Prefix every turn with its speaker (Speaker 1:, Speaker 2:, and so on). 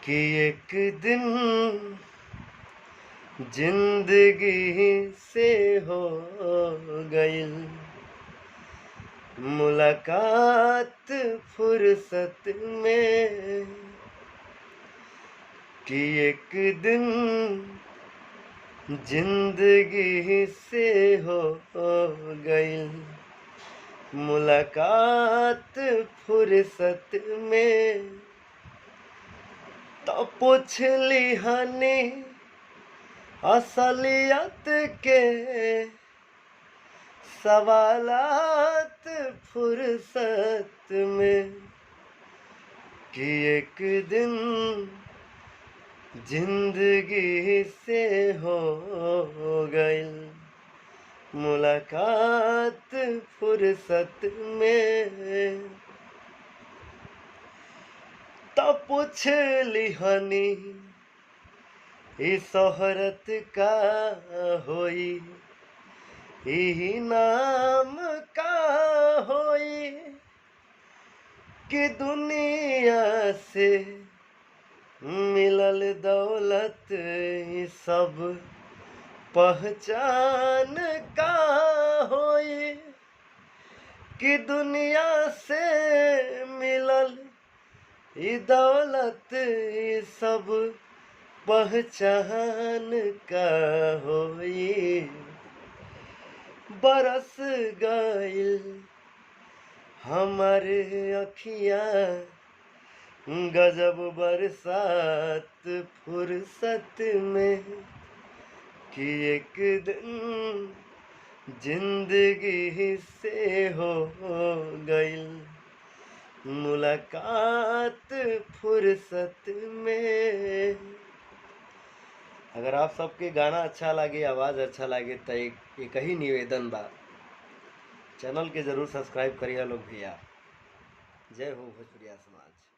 Speaker 1: कि एक दिन जिंदगी से हो गइल मुलाकात फुर्सत में, कि एक दिन जिंदगी से हो गइल मुलाकात फुर्सत में। तो पूछ ली हनी असलियत के सवालात फुर्सत में, कि एक दिन जिंदगी से हो गइल मुलाकात फुर्सत में। तो पूछ ली हनी इस शोहरत का होई, यही नाम का होई, कि दुनिया से मिलल दौलत ही सब पहचान का होई, कि दुनिया से मिलल ई दौलत ही सब पहचान का होई। बरस गइल हमारे अखियाँ गजब बरसात फुर्सत में, कि एक दिन जिंदगी से हो गइल मुलाकात फुर्सत में। अगर आप सबके गाना अच्छा लगे, आवाज़ अच्छा लगे तो एक ही निवेदन बा, चैनल के जरूर सब्सक्राइब करिए लोग भैया। जय हो भोजपुरिया समाज।